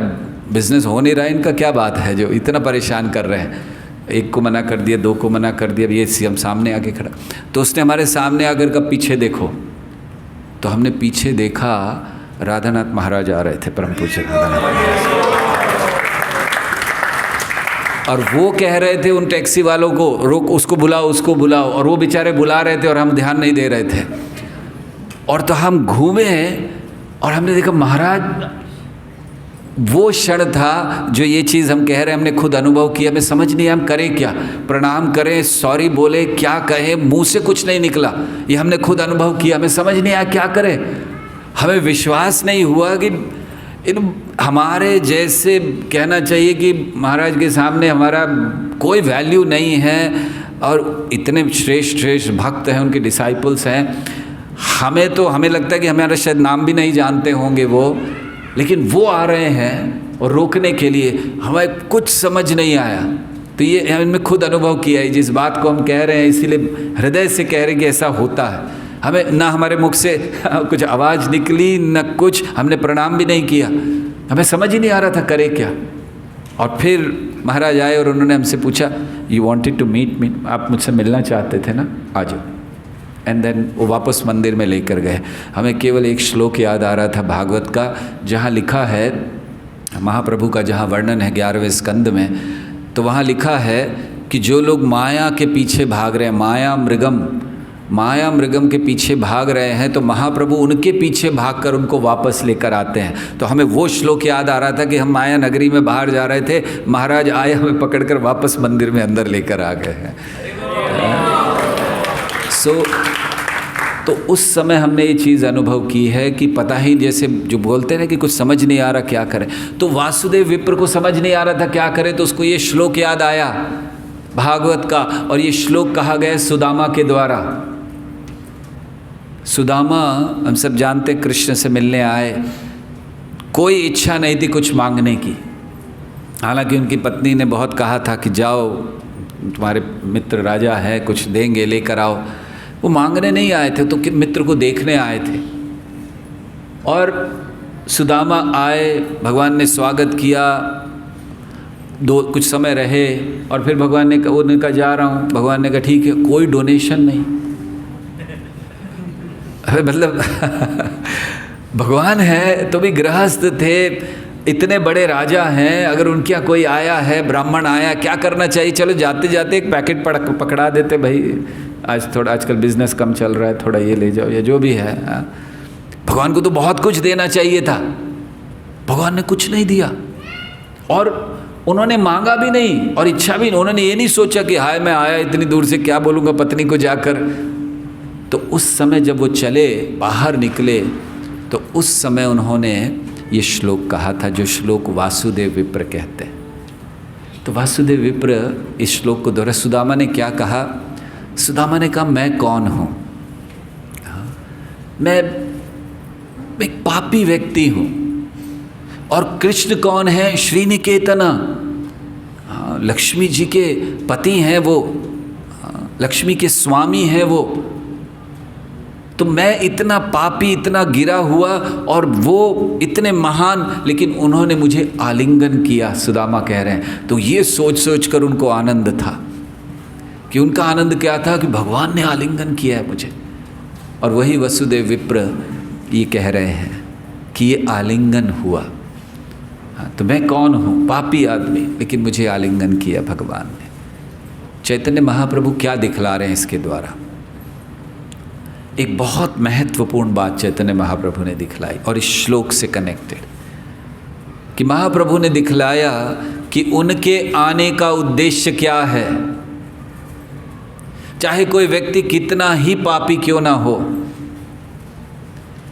बिजनेस हो नहीं रहा है इनका, क्या बात है जो इतना परेशान कर रहे हैं। एक को मना कर दिया, दो को मना कर दिया, ये हम सामने आके खड़ा। तो उसने हमारे सामने आकर का पीछे देखो। तो हमने पीछे देखा राधानाथ महाराज आ रहे थे, परम पूज्य राधानाथ महाराज, और वो कह रहे थे उन टैक्सी वालों को, रोक, उसको बुलाओ, उसको बुलाओ, और वो बेचारे बुला रहे थे और हम ध्यान नहीं दे रहे थे। और तो हम घूमे और हमने देखा महाराज, वो क्षण था जो ये चीज़ हम कह रहे हैं, हमने खुद अनुभव किया, हमें समझ नहीं आया हम करें क्या, प्रणाम करें, सॉरी बोले, क्या कहें, मुंह से कुछ नहीं निकला। ये हमने खुद अनुभव किया, हमें समझ नहीं आया क्या करें। हमें विश्वास नहीं हुआ कि हमारे जैसे, कहना चाहिए कि महाराज के सामने हमारा कोई वैल्यू नहीं है, और इतने श्रेष्ठ श्रेष्ठ भक्त हैं, उनके डिसाइपल्स हैं। हमें लगता है कि हमारा शायद नाम भी नहीं जानते होंगे वो, लेकिन वो आ रहे हैं और रोकने के लिए, हमें कुछ समझ नहीं आया। तो ये हमने खुद अनुभव किया है, जिस बात को हम कह रहे हैं, इसीलिए हृदय से कह रहे हैं कि ऐसा होता है। हमें ना हमारे मुख से कुछ आवाज़ निकली, न कुछ, हमने प्रणाम भी नहीं किया, हमें समझ ही नहीं आ रहा था करे क्या। और फिर महाराज आए और उन्होंने हमसे पूछा, you wanted to meet me, आप मुझसे मिलना चाहते थे ना, आ जाओ। एंड देन वो वापस मंदिर में लेकर गए। हमें केवल एक श्लोक याद आ रहा था भागवत का, जहाँ लिखा है, महाप्रभु का जहाँ वर्णन है 11वें स्कंद में, तो वहाँ लिखा है कि जो लोग माया के पीछे भाग रहे हैं, माया मृगम के पीछे भाग रहे हैं, तो महाप्रभु उनके पीछे भागकर उनको वापस लेकर आते हैं। तो हमें वो श्लोक याद आ रहा था कि हम माया नगरी में बाहर जा रहे थे, महाराज आए, हमें पकड़कर वापस मंदिर में अंदर लेकर आ गए हैं। तो उस समय हमने ये चीज़ अनुभव की है कि पता ही, जैसे जो बोलते हैं ना कि कुछ समझ नहीं आ रहा क्या करें, तो वासुदेव विप्र को समझ नहीं आ रहा था क्या करें, तो उसको ये श्लोक याद आया भागवत का, और ये श्लोक कहा गया सुदामा के द्वारा। सुदामा, हम सब जानते, कृष्ण से मिलने आए, कोई इच्छा नहीं थी कुछ मांगने की, हालांकि उनकी पत्नी ने बहुत कहा था कि जाओ, तुम्हारे मित्र राजा है, कुछ देंगे, लेकर आओ। वो मांगने नहीं आए थे, तो मित्र को देखने आए थे। और सुदामा आए, भगवान ने स्वागत किया, कुछ समय रहे, और फिर भगवान ने कहा, उन्होंने कहा जा रहा हूँ, भगवान ने कहा ठीक है, कोई डोनेशन नहीं। मतलब भगवान है तो भी गृहस्थ थे, इतने बड़े राजा हैं, अगर उनके यहाँ कोई आया है, ब्राह्मण आया, क्या करना चाहिए, चलो जाते जाते एक पैकेट पकड़ा देते, भाई आज थोड़ा, आजकल बिजनेस कम चल रहा है, थोड़ा ये ले जाओ, या जो भी है। भगवान को तो बहुत कुछ देना चाहिए था, भगवान ने कुछ नहीं दिया, और उन्होंने मांगा भी नहीं, और इच्छा भी नहीं। उन्होंने ये नहीं सोचा कि हाय मैं आया इतनी दूर से, क्या बोलूँगा पत्नी को जाकर। तो उस समय जब वो चले, बाहर निकले, तो उस समय उन्होंने ये श्लोक कहा था, जो श्लोक वासुदेव विप्र कहते हैं। तो वासुदेव विप्र इस श्लोक को दोहरा। सुदामा ने क्या कहा? सुदामा ने कहा, मैं कौन हूँ? मैं एक पापी व्यक्ति हूँ। और कृष्ण कौन है? श्रीनिकेतन, लक्ष्मी जी के पति हैं वो, लक्ष्मी के स्वामी हैं वो। तो मैं इतना पापी, इतना गिरा हुआ, और वो इतने महान, लेकिन उन्होंने मुझे आलिंगन किया, सुदामा कह रहे हैं। तो ये सोच सोच कर उनको आनंद था, कि उनका आनंद क्या था कि भगवान ने आलिंगन किया है मुझे। और वही वसुदेव विप्र ये कह रहे हैं कि ये आलिंगन हुआ। तो मैं कौन हूँ? पापी आदमी, लेकिन मुझे आलिंगन किया भगवान ने। चैतन्य महाप्रभु क्या दिखला रहे हैं इसके द्वारा? एक बहुत महत्वपूर्ण बात चैतन्य महाप्रभु ने दिखलाई, और इस श्लोक से कनेक्टेड, कि महाप्रभु ने दिखलाया कि उनके आने का उद्देश्य क्या है। चाहे कोई व्यक्ति कितना ही पापी क्यों ना हो,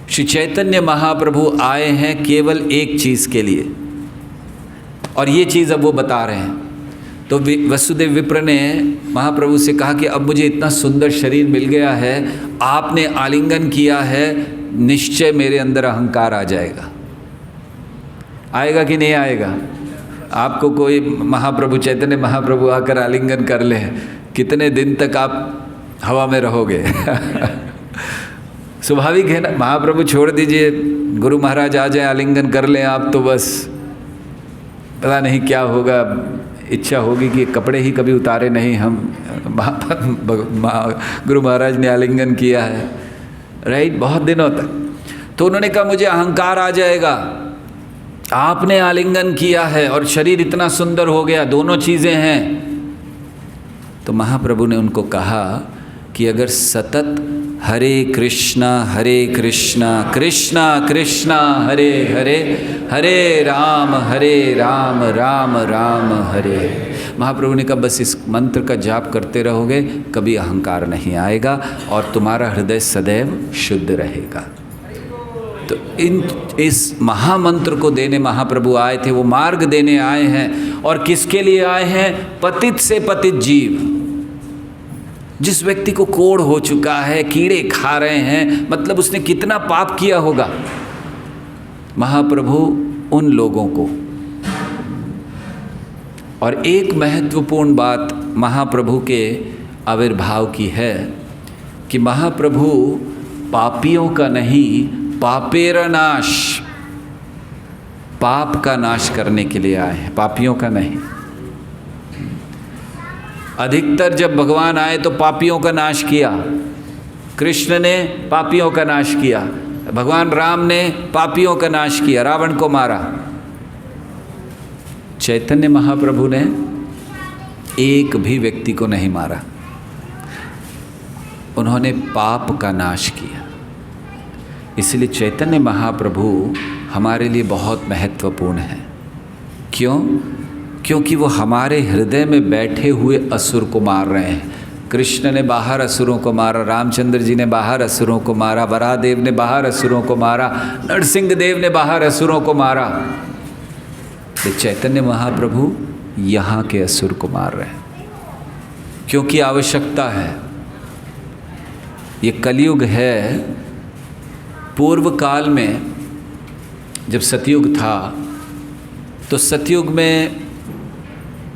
श्री चैतन्य महाप्रभु आए हैं केवल एक चीज़ के लिए, और ये चीज़ अब वो बता रहे हैं। तो वसुदेव विप्र ने महाप्रभु से कहा कि अब मुझे इतना सुंदर शरीर मिल गया है, आपने आलिंगन किया है, निश्चय मेरे अंदर अहंकार आ जाएगा। आएगा कि नहीं आएगा? आपको कोई महाप्रभु, चैतन्य महाप्रभु आकर आलिंगन कर ले, कितने दिन तक आप हवा में रहोगे? स्वाभाविक है ना। महाप्रभु छोड़ दीजिए, गुरु महाराज आ जाए, आलिंगन कर लें आप, तो बस पता नहीं क्या होगा। इच्छा होगी कि कपड़े ही कभी उतारे नहीं हम, गुरु महाराज ने आलिंगन किया है, राइट, बहुत दिनों तक। तो उन्होंने कहा मुझे अहंकार आ जाएगा, आपने आलिंगन किया है और शरीर इतना सुंदर हो गया, दोनों चीज़ें हैं। तो महाप्रभु ने उनको कहा कि अगर सतत हरे कृष्णा कृष्णा कृष्णा हरे हरे, हरे राम राम राम हरे। महाप्रभु ने कहा बस इस मंत्र का जाप करते रहोगे, कभी अहंकार नहीं आएगा और तुम्हारा हृदय सदैव शुद्ध रहेगा। तो इस महामंत्र को देने महाप्रभु आए थे, वो मार्ग देने आए हैं। और किसके लिए आए हैं? पतित से पतित जीव, जिस व्यक्ति को कोढ़ हो चुका है, कीड़े खा रहे हैं, मतलब उसने कितना पाप किया होगा। महाप्रभु उन लोगों को। और एक महत्वपूर्ण बात महाप्रभु के आविर्भाव की है कि महाप्रभु पापियों का नहीं, पापेर नाश, पाप का नाश करने के लिए आए हैं, पापियों का नहीं। अधिकतर जब भगवान आए तो पापियों का नाश किया, कृष्ण ने पापियों का नाश किया, भगवान राम ने पापियों का नाश किया, रावण को मारा। चैतन्य महाप्रभु ने एक भी व्यक्ति को नहीं मारा, उन्होंने पाप का नाश किया। इसलिए चैतन्य महाप्रभु हमारे लिए बहुत महत्वपूर्ण है। क्यों? क्योंकि वो हमारे हृदय में बैठे हुए असुर को मार रहे हैं। कृष्ण ने बाहर असुरों को मारा, रामचंद्र जी ने बाहर असुरों को मारा, वराहदेव ने बाहर असुरों को मारा, नरसिंह देव ने बाहर असुरों को मारा। तो चैतन्य महाप्रभु यहाँ के असुर को मार रहे हैं, क्योंकि आवश्यकता है। ये कलयुग है। पूर्व काल में जब सतयुग था तो सतयुग में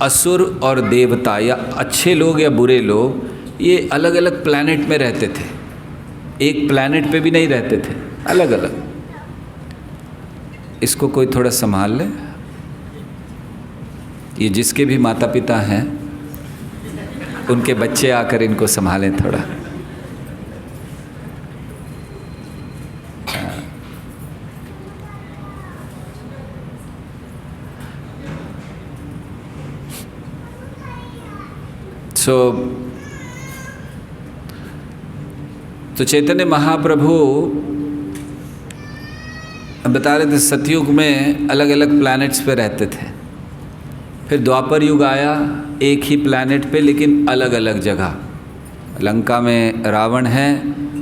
असुर और देवता या अच्छे लोग या बुरे लोग ये अलग अलग प्लैनेट में रहते थे, एक प्लैनेट पे भी नहीं रहते थे, अलग अलग। इसको कोई थोड़ा संभाल ले। ये जिसके भी माता पिता हैं उनके बच्चे आकर इनको संभालें थोड़ा। तो चैतन्य महाप्रभु बता रहे थे सतयुग में अलग अलग प्लैनेट्स पे रहते थे। फिर द्वापर युग आया, एक ही प्लैनेट पे लेकिन अलग अलग जगह। लंका में रावण है,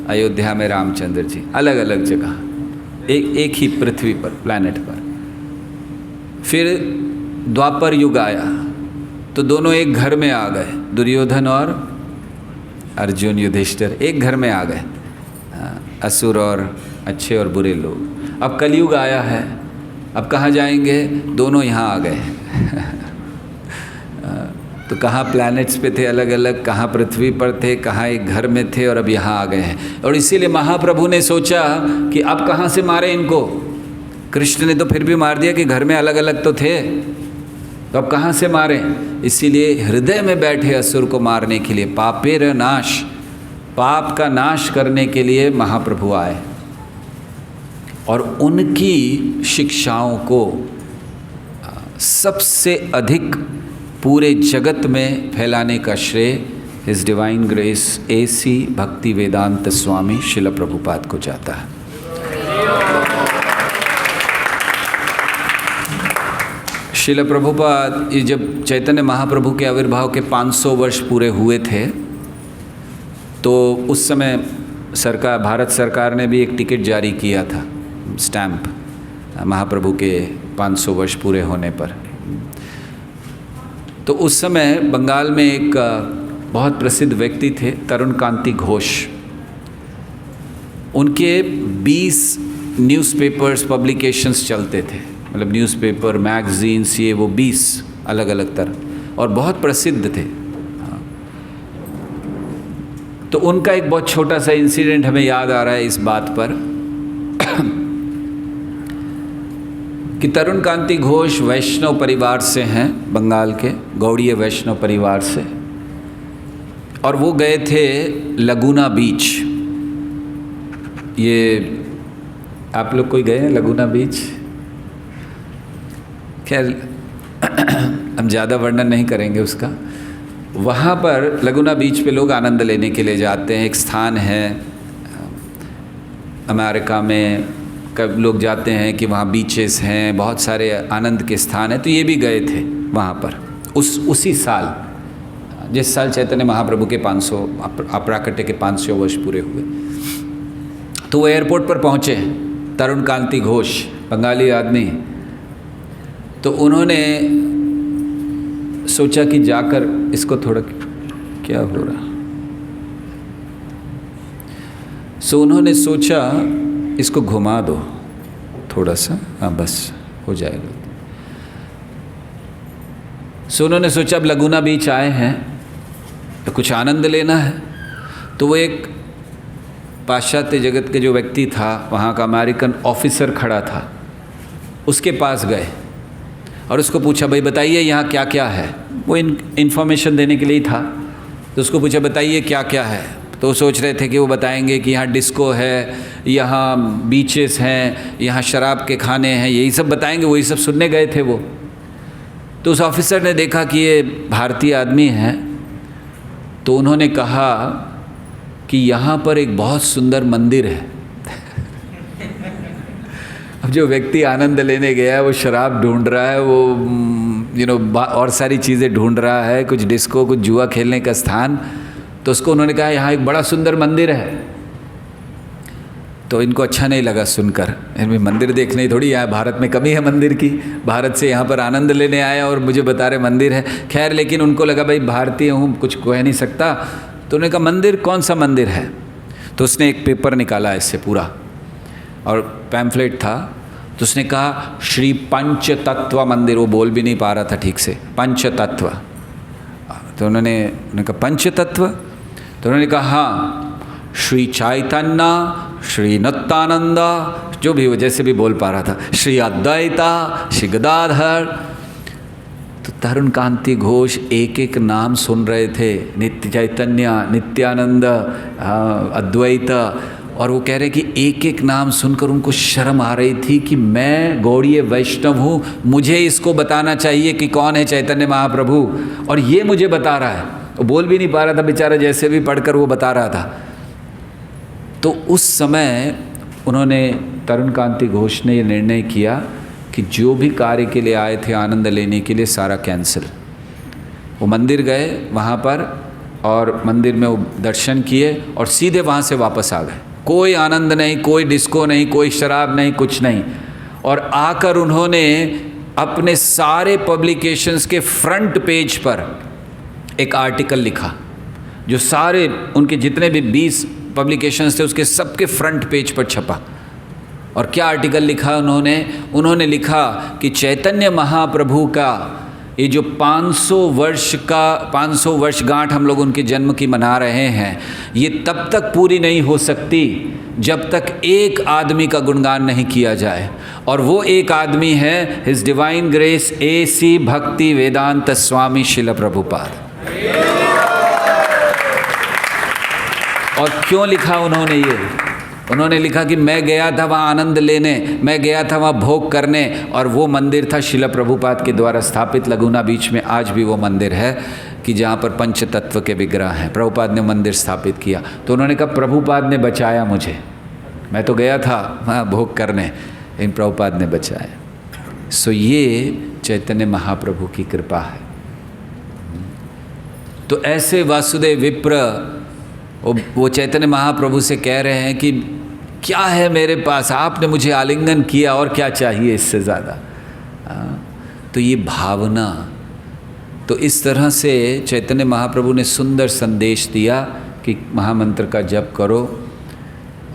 अयोध्या में रामचंद्र जी, अलग अलग जगह, एक ही पृथ्वी पर, प्लैनेट पर। फिर द्वापर युग आया तो दोनों एक घर में आ गए, दुर्योधन और अर्जुन युधिष्ठिर एक घर में आ गए, असुर और अच्छे और बुरे लोग। अब कलयुग आया है, अब कहाँ जाएंगे? दोनों यहाँ आ गए। तो कहाँ प्लैनेट्स पे थे अलग अलग, कहाँ पृथ्वी पर थे, कहाँ एक घर में थे, और अब यहाँ आ गए हैं। और इसीलिए महाप्रभु ने सोचा कि अब कहाँ से मारे इनको। कृष्ण ने तो फिर भी मार दिया कि घर में अलग अलग तो थे, तो अब कहाँ से मारें? इसीलिए हृदय में बैठे असुर को मारने के लिए, पापेर नाश, पाप का नाश करने के लिए महाप्रभु आए। और उनकी शिक्षाओं को सबसे अधिक पूरे जगत में फैलाने का श्रेय हिज डिवाइन ग्रेस AC भक्ति वेदांत स्वामी शिल प्रभुपाद को जाता है। शिल प्रभुपाद, ये जब चैतन्य महाप्रभु के आविर्भाव के 500 वर्ष पूरे हुए थे तो उस समय सरकार, भारत सरकार ने भी एक टिकट जारी किया था, स्टैम्प, महाप्रभु के 500 वर्ष पूरे होने पर। तो उस समय बंगाल में एक बहुत प्रसिद्ध व्यक्ति थे, तरुण कांति घोष। उनके 20 न्यूज़पेपर्स, पब्लिकेशंस चलते थे, मतलब न्यूज़पेपर, मैगजीन्स, ये वो 20 अलग अलग तरह, और बहुत प्रसिद्ध थे। तो उनका एक बहुत छोटा सा इंसिडेंट हमें याद आ रहा है इस बात पर कि तरुण कांति घोष वैष्णव परिवार से हैं, बंगाल के गौड़ीय वैष्णव परिवार से, और वो गए थे लगुना बीच। ये आप लोग कोई गए हैं लगुना बीच? खैर हम ज़्यादा वर्णन नहीं करेंगे उसका। वहाँ पर लगुना बीच पे लोग आनंद लेने के लिए जाते हैं। एक स्थान है अमेरिका में, कब लोग जाते हैं कि वहाँ बीचेस हैं, बहुत सारे आनंद के स्थान हैं। तो ये भी गए थे वहाँ पर उसी साल, जिस साल चैतन्य महाप्रभु के 500 अप्राकट्य के 500 वर्ष पूरे हुए। तो वो एयरपोर्ट पर पहुँचे, तरुण कांति घोष, बंगाली आदमी। तो उन्होंने सोचा कि जाकर इसको थोड़ा, क्या हो रहा, सो उन्होंने सोचा इसको घुमा दो थोड़ा सा, हाँ बस हो जाएगा। सो उन्होंने सोचा अब लगुना बीच आए हैं तो कुछ आनंद लेना है। तो वो एक पाश्चात्य जगत के जो व्यक्ति था, वहाँ का अमेरिकन ऑफिसर खड़ा था, उसके पास गए और उसको पूछा, भाई बताइए यहाँ क्या क्या है। वो इन्फॉर्मेशन देने के लिए ही था। तो उसको पूछा, बताइए क्या क्या है। तो वो सोच रहे थे कि वो बताएंगे कि यहाँ डिस्को है, यहाँ बीचेस हैं, यहाँ शराब के खाने हैं, यही सब बताएंगे, वही सब सुनने गए थे वो। तो उस ऑफिसर ने देखा कि ये भारतीय आदमी हैं, तो उन्होंने कहा कि यहाँ पर एक बहुत सुंदर मंदिर है। अब जो व्यक्ति आनंद लेने गया है वो शराब ढूंढ रहा है, वो और सारी चीज़ें ढूंढ रहा है, कुछ डिस्को, कुछ जुआ खेलने का स्थान। तो उसको उन्होंने कहा यहाँ एक बड़ा सुंदर मंदिर है। तो इनको अच्छा नहीं लगा सुनकर, इनमें मंदिर देखने थोड़ी आया, भारत में कमी है मंदिर की, भारत से यहाँ पर आनंद लेने आया और मुझे बता रहे मंदिर है। खैर, लेकिन उनको लगा भाई भारतीय हूँ, कुछ कह नहीं सकता। तो उन्होंने कहा मंदिर, कौन सा मंदिर है? तो उसने एक पेपर निकाला इससे पूरा, और पैम्फलेट था। तो उसने कहा श्री पंच तत्व मंदिर। वो बोल भी नहीं पा रहा था ठीक से, पंच तत्व। तो उन्होंने कहा पंच तत्व? तो उन्होंने कहा हाँ, श्री चैतन्य, श्री नित्यानंद, जो भी वो जैसे भी बोल पा रहा था, श्री अद्वैता, श्री गदाधर। तो तरुण कांति घोष एक एक नाम सुन रहे थे, नित्य चैतन्य, नित्यानंद, अद्वैत। और वो कह रहे कि एक एक नाम सुनकर उनको शर्म आ रही थी कि मैं गौड़ीय वैष्णव हूँ, मुझे इसको बताना चाहिए कि कौन है चैतन्य महाप्रभु, और ये मुझे बता रहा है। वो बोल भी नहीं पा रहा था बेचारा, जैसे भी पढ़कर वो बता रहा था। तो उस समय उन्होंने, तरुण कांति घोष ने ये निर्णय किया कि जो भी कार्य के लिए आए थे आनंद लेने के लिए, सारा कैंसिल। वो मंदिर गए वहाँ पर, और मंदिर में वो दर्शन किए और सीधे वहाँ से वापस आ गए। कोई आनंद नहीं, कोई डिस्को नहीं, कोई शराब नहीं, कुछ नहीं। और आकर उन्होंने अपने सारे पब्लिकेशंस के फ्रंट पेज पर एक आर्टिकल लिखा, जो सारे उनके जितने भी 20 पब्लिकेशंस थे उसके सबके फ्रंट पेज पर छपा। और क्या आर्टिकल लिखा उन्होंने लिखा कि चैतन्य महाप्रभु का ये जो 500 वर्षगांठ हम लोग उनके जन्म की मना रहे हैं, ये तब तक पूरी नहीं हो सकती जब तक एक आदमी का गुणगान नहीं किया जाए। और वो एक आदमी है हिज डिवाइन ग्रेस AC भक्ति वेदांत स्वामी शिल प्रभुपाद। और क्यों लिखा उन्होंने ये? उन्होंने लिखा कि मैं गया था वहाँ आनंद लेने, मैं गया था वहाँ भोग करने, और वो मंदिर था शिला प्रभुपाद के द्वारा स्थापित लगुना बीच में। आज भी वो मंदिर है कि जहाँ पर पंच तत्व के विग्रह हैं। प्रभुपाद ने मंदिर स्थापित किया। तो उन्होंने कहा प्रभुपाद ने बचाया मुझे, मैं तो गया था वहाँ भोग करने, लेकिन प्रभुपाद ने बचाया। सो ये चैतन्य महाप्रभु की कृपा है। तो ऐसे वासुदेव विप्र वो चैतन्य महाप्रभु से कह रहे हैं कि क्या है मेरे पास, आपने मुझे आलिंगन किया, और क्या चाहिए इससे ज़्यादा। तो ये भावना, तो इस तरह से चैतन्य महाप्रभु ने सुंदर संदेश दिया कि महामंत्र का जप करो,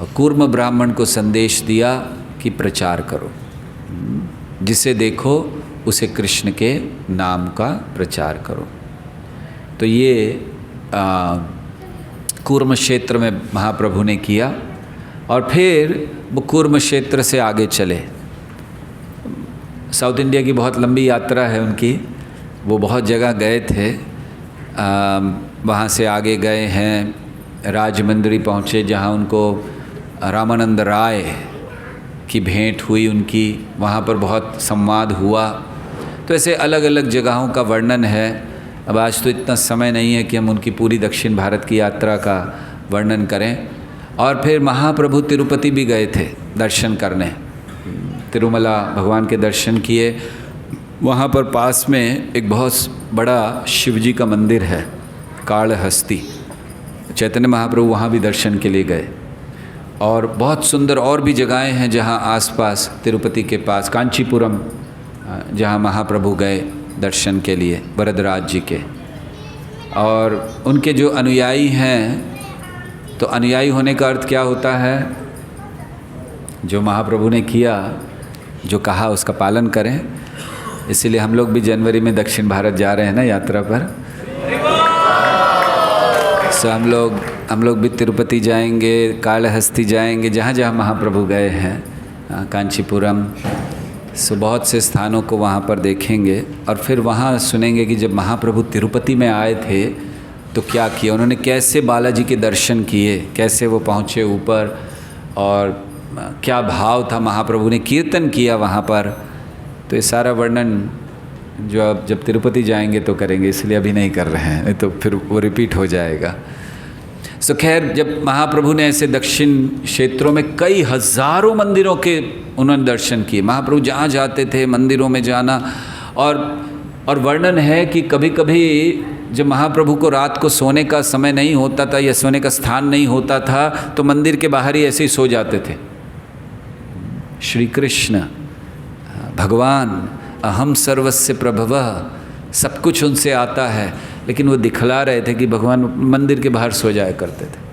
और कूर्म ब्राह्मण को संदेश दिया कि प्रचार करो, जिसे देखो उसे कृष्ण के नाम का प्रचार करो। तो ये कूर्म क्षेत्र में महाप्रभु ने किया, और फिर वो कूर्म क्षेत्र से आगे चले। साउथ इंडिया की बहुत लंबी यात्रा है उनकी, वो बहुत जगह गए थे। वहाँ से आगे गए हैं, राजमंदिरी पहुँचे, जहाँ उनको रामानंद राय की भेंट हुई उनकी, वहाँ पर बहुत संवाद हुआ। तो ऐसे अलग अलग जगहों का वर्णन है। अब आज तो इतना समय नहीं है कि हम उनकी पूरी दक्षिण भारत की यात्रा का वर्णन करें। और फिर महाप्रभु तिरुपति भी गए थे दर्शन करने, तिरुमला भगवान के दर्शन किए। वहाँ पर पास में एक बहुत बड़ा शिवजी का मंदिर है, कालहस्ती। चैतन्य महाप्रभु वहाँ भी दर्शन के लिए गए। और बहुत सुंदर और भी जगहें हैं जहाँ आसपास, तिरुपति के पास कांचीपुरम, जहाँ महाप्रभु गए दर्शन के लिए वरदराज जी के। और उनके जो अनुयायी हैं, तो अनुयायी होने का अर्थ क्या होता है? जो महाप्रभु ने किया, जो कहा, उसका पालन करें। इसीलिए हम लोग भी जनवरी में दक्षिण भारत जा रहे हैं ना यात्रा पर। सो हम लोग भी तिरुपति जाएंगे, कालहस्ती जाएंगे, जहाँ जहाँ महाप्रभु गए हैं, कांचीपुरम। सो बहुत से स्थानों को वहाँ पर देखेंगे। और फिर वहाँ सुनेंगे कि जब महाप्रभु तिरुपति में आए थे तो क्या किया उन्होंने, कैसे बालाजी के दर्शन किए, कैसे वो पहुँचे ऊपर, और क्या भाव था, महाप्रभु ने कीर्तन किया वहाँ पर। तो ये सारा वर्णन जो अब जब तिरुपति जाएंगे तो करेंगे, इसलिए अभी नहीं कर रहे हैं, नहीं तो फिर वो रिपीट हो जाएगा। सो खैर, जब महाप्रभु ने ऐसे दक्षिण क्षेत्रों में कई हज़ारों मंदिरों के उन्होंने दर्शन किए। महाप्रभु जहाँ जाते थे मंदिरों में जाना। और वर्णन है कि कभी कभी जब महाप्रभु को रात को सोने का समय नहीं होता था या सोने का स्थान नहीं होता था, तो मंदिर के बाहर ही ऐसे ही सो जाते थे। श्री कृष्ण भगवान अहम सर्वस्य प्रभवः, सब कुछ उनसे आता है, लेकिन वो दिखला रहे थे कि भगवान मंदिर के बाहर सो जाया करते थे।